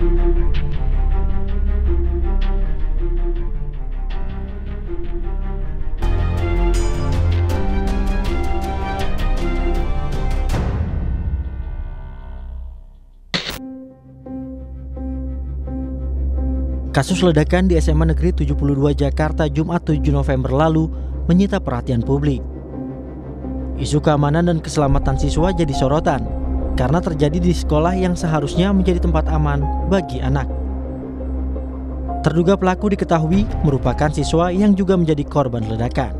Kasus ledakan di SMA Negeri 72 Jakarta Jumat 7 November lalu menyita perhatian publik. Isu keamanan dan keselamatan siswa jadi sorotan karena terjadi di sekolah yang seharusnya menjadi tempat aman bagi anak. Terduga pelaku diketahui merupakan siswa yang juga menjadi korban ledakan.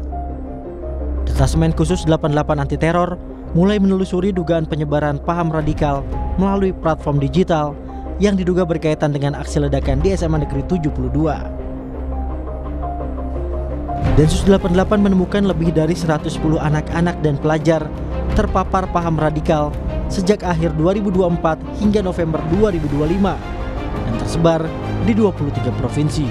Detasemen Khusus 88 Anti Teror mulai menelusuri dugaan penyebaran paham radikal melalui platform digital yang diduga berkaitan dengan aksi ledakan di SMA Negeri 72. Densus 88 menemukan lebih dari 110 anak-anak dan pelajar terpapar paham radikal sejak akhir 2024 hingga November 2025 dan tersebar di 23 provinsi.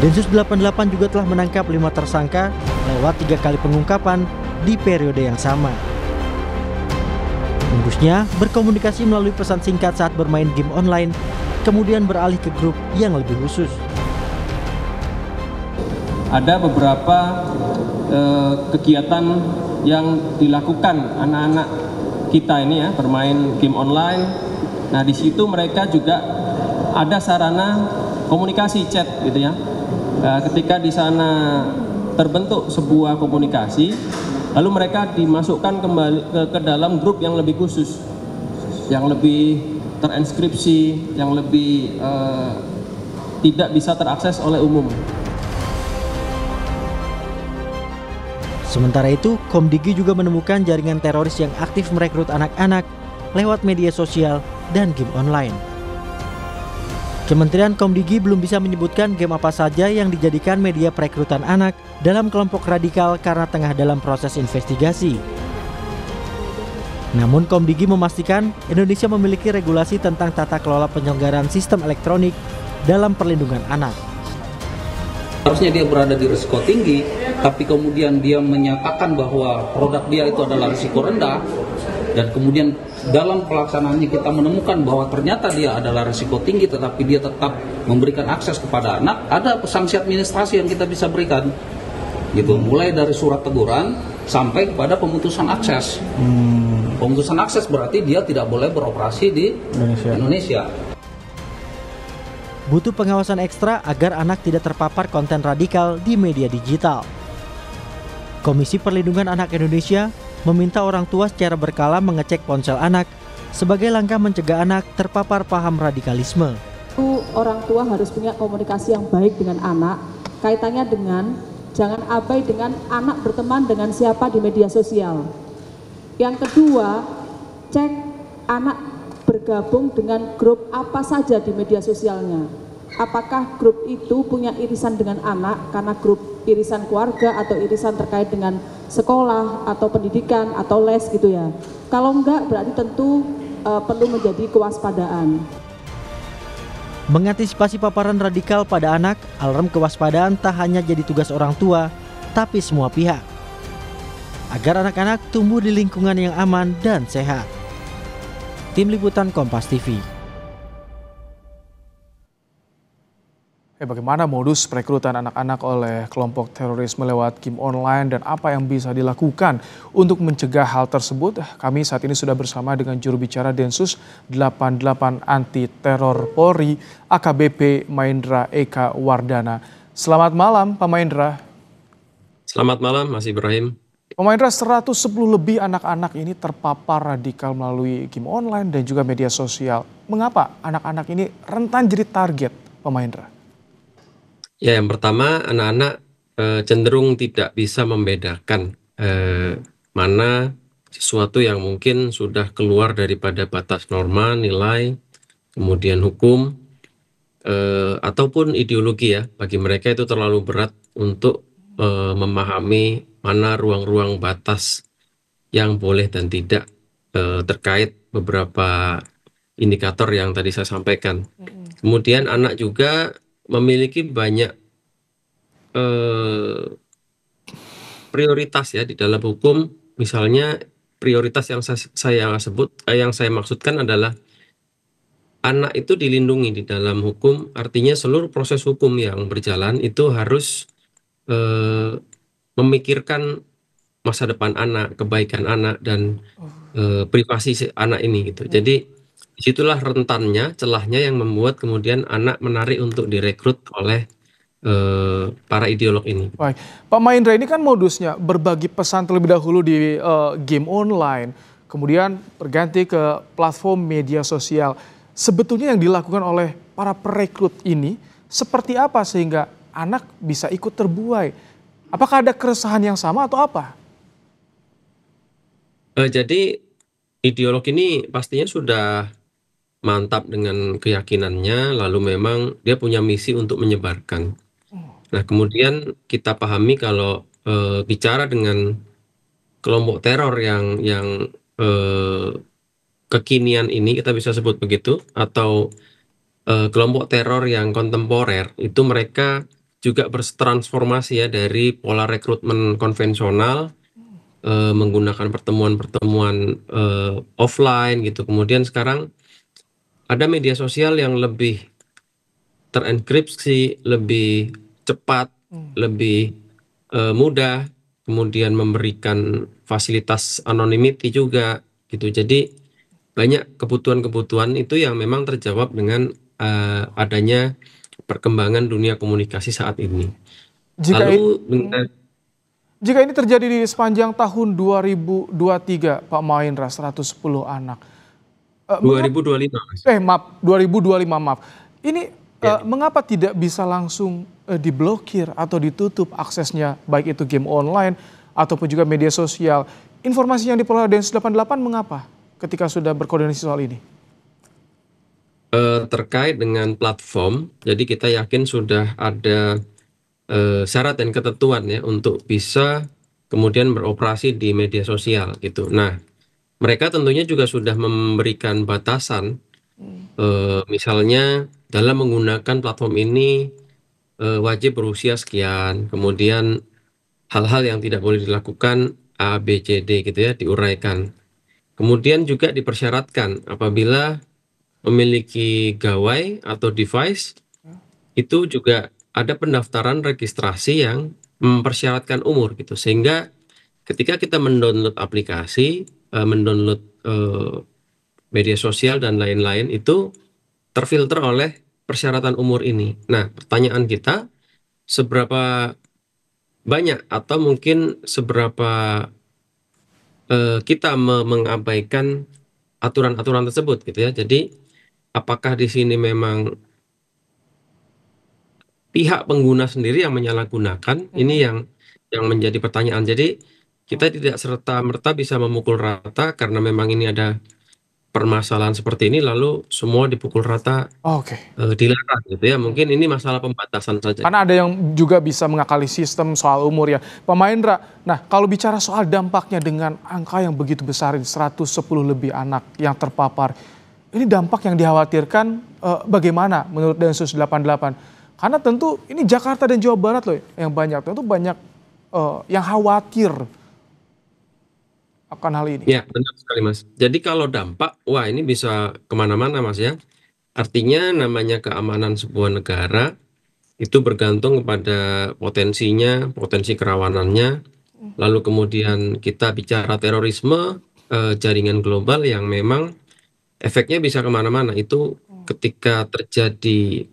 Densus 88 juga telah menangkap 5 tersangka lewat 3 kali pengungkapan di periode yang sama. Modusnya berkomunikasi melalui pesan singkat saat bermain game online, kemudian beralih ke grup yang lebih khusus. Ada beberapa kegiatan yang dilakukan anak-anak kita ini ya, bermain game online. Nah, di situ mereka juga ada sarana komunikasi chat gitu ya. Ketika di sana terbentuk sebuah komunikasi, lalu mereka dimasukkan kembali ke dalam grup yang lebih khusus, yang lebih terinskripsi, yang lebih tidak bisa terakses oleh umum. Sementara itu, Komdigi juga menemukan jaringan teroris yang aktif merekrut anak-anak lewat media sosial dan game online. Kementerian Komdigi belum bisa menyebutkan game apa saja yang dijadikan media perekrutan anak dalam kelompok radikal karena tengah dalam proses investigasi. Namun Komdigi memastikan Indonesia memiliki regulasi tentang tata kelola penyelenggaraan sistem elektronik dalam perlindungan anak. Harusnya dia berada di risiko tinggi, tapi kemudian dia menyatakan bahwa produk dia itu adalah risiko rendah, dan kemudian dalam pelaksanaannya kita menemukan bahwa ternyata dia adalah risiko tinggi, tetapi dia tetap memberikan akses kepada anak. Ada sanksi administrasi yang kita bisa berikan, gitu. Mulai dari surat teguran sampai kepada pemutusan akses. Pemutusan akses berarti dia tidak boleh beroperasi di Indonesia. Butuh pengawasan ekstra agar anak tidak terpapar konten radikal di media digital. Komisi Perlindungan Anak Indonesia meminta orang tua secara berkala mengecek ponsel anak sebagai langkah mencegah anak terpapar paham radikalisme. Orang tua harus punya komunikasi yang baik dengan anak, kaitannya dengan jangan abai dengan anak berteman dengan siapa di media sosial. Yang kedua, cek anak bergabung dengan grup apa saja di media sosialnya. Apakah grup itu punya irisan dengan anak karena grup irisan keluarga atau irisan terkait dengan sekolah atau pendidikan atau les gitu ya. Kalau enggak berarti tentu perlu menjadi kewaspadaan. Mengantisipasi paparan radikal pada anak, alarm kewaspadaan tak hanya jadi tugas orang tua, tapi semua pihak. Agar anak-anak tumbuh di lingkungan yang aman dan sehat. Tim Liputan Kompas TV. Bagaimana modus perekrutan anak-anak oleh kelompok terorisme lewat game online dan apa yang bisa dilakukan untuk mencegah hal tersebut? Kami saat ini sudah bersama dengan juru bicara Densus 88 Anti Teror Polri, AKBP Mahendra Eka Wardana. Selamat malam, Pak Mahendra. Selamat malam, Mas Ibrahim. Pak Mahendra, 110 lebih anak-anak ini terpapar radikal melalui game online dan juga media sosial. Mengapa anak-anak ini rentan jadi target, Pak Mahendra? Ya, yang pertama anak-anak cenderung tidak bisa membedakan mana sesuatu yang mungkin sudah keluar daripada batas norma, nilai, kemudian hukum, ataupun ideologi ya. Bagi mereka itu terlalu berat untuk memahami mana ruang-ruang batas yang boleh dan tidak terkait beberapa indikator yang tadi saya sampaikan. Kemudian anak juga memiliki banyak prioritas ya di dalam hukum. Misalnya prioritas yang saya sebut, yang saya maksudkan adalah anak itu dilindungi di dalam hukum, artinya seluruh proses hukum yang berjalan itu harus eh, memikirkan masa depan anak, kebaikan anak, dan privasi si anak ini gitu. Jadi disitulah rentannya, celahnya yang membuat kemudian anak menarik untuk direkrut oleh para ideolog ini. Baik, Pak Mahendra, ini kan modusnya berbagi pesan terlebih dahulu di game online, kemudian berganti ke platform media sosial. Sebetulnya yang dilakukan oleh para perekrut ini seperti apa sehingga anak bisa ikut terbuai? Apakah ada keresahan yang sama atau apa? Jadi ideolog ini pastinya sudah mantap dengan keyakinannya, lalu memang dia punya misi untuk menyebarkan. Nah, kemudian kita pahami kalau bicara dengan kelompok teror yang kekinian ini, kita bisa sebut begitu, atau kelompok teror yang kontemporer, itu mereka juga bertransformasi ya dari pola rekrutmen konvensional, menggunakan pertemuan-pertemuan offline gitu. Kemudian sekarang ada media sosial yang lebih terenkripsi, lebih cepat, lebih mudah, kemudian memberikan fasilitas anonymity juga gitu. Jadi banyak kebutuhan-kebutuhan itu yang memang terjawab dengan adanya perkembangan dunia komunikasi saat ini. Jika Lalu dengan Jika ini terjadi di sepanjang tahun 2023, Pak Mahendra, 110 anak. 2025, Mas. Maaf, 2025 maaf. Ini Ya. mengapa tidak bisa langsung diblokir atau ditutup aksesnya, baik itu game online ataupun juga media sosial. Informasi yang diperoleh Densus 88 mengapa ketika sudah berkoordinasi soal ini? Terkait dengan platform, jadi kita yakin sudah ada syarat dan ketentuan ya untuk bisa kemudian beroperasi di media sosial gitu. Nah, mereka tentunya juga sudah memberikan batasan, misalnya dalam menggunakan platform ini wajib berusia sekian, kemudian hal-hal yang tidak boleh dilakukan A, B, C, D gitu ya, diuraikan. Kemudian juga dipersyaratkan apabila memiliki gawai atau device, itu juga ada pendaftaran registrasi yang mempersyaratkan umur gitu. Sehingga ketika kita mendownload aplikasi, mendownload media sosial dan lain-lain, itu terfilter oleh persyaratan umur ini. Nah, pertanyaan kita, seberapa banyak atau mungkin seberapa kita mengabaikan aturan-aturan tersebut gitu ya. Jadi apakah di sini memang pihak pengguna sendiri yang menyalahgunakan? Ini yang menjadi pertanyaan. Jadi kita tidak serta-merta bisa memukul rata karena memang ini ada permasalahan seperti ini lalu semua dipukul rata, Oke. dilarang gitu ya. Mungkin ini masalah pembatasan saja. Karena ada yang juga bisa mengakali sistem soal umur ya. Pak Mahendra, nah kalau bicara soal dampaknya dengan angka yang begitu besar, 110 lebih anak yang terpapar, ini dampak yang dikhawatirkan bagaimana menurut Densus 88? Karena tentu ini Jakarta dan Jawa Barat loh yang banyak, tentu banyak yang khawatir akan hal ini. Ya, benar sekali Mas. Jadi kalau dampak, wah ini bisa kemana-mana Mas ya. Artinya namanya keamanan sebuah negara itu bergantung kepada potensinya, potensi kerawanannya. Lalu kemudian kita bicara terorisme, jaringan global yang memang efeknya bisa kemana-mana. Itu ketika terjadi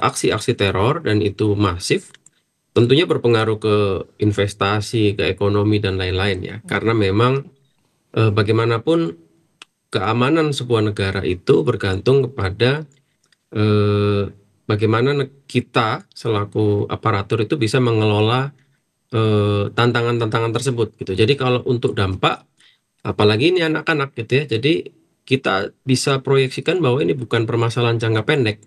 aksi-aksi teror dan itu masif, tentunya berpengaruh ke investasi, ke ekonomi dan lain-lain ya. Karena memang bagaimanapun keamanan sebuah negara itu bergantung kepada bagaimana kita selaku aparatur itu bisa mengelola tantangan-tantangan tersebut gitu. Jadi kalau untuk dampak, apalagi ini anak-anak gitu ya. Jadi kita bisa proyeksikan bahwa ini bukan permasalahan jangka pendek.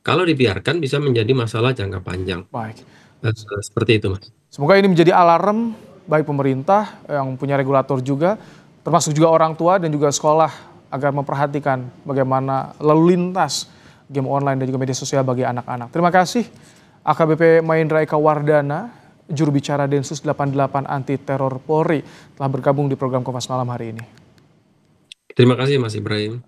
Kalau dibiarkan bisa menjadi masalah jangka panjang. Baik. Seperti itu, Mas. Semoga ini menjadi alarm baik pemerintah yang punya regulator juga, termasuk juga orang tua dan juga sekolah agar memperhatikan bagaimana lalu lintas game online dan juga media sosial bagi anak-anak. Terima kasih AKBP Mahendra Eka Wardana, juru bicara Densus 88 Anti Teror Polri, telah bergabung di program Kompas Malam hari ini. Terima kasih Mas Ibrahim.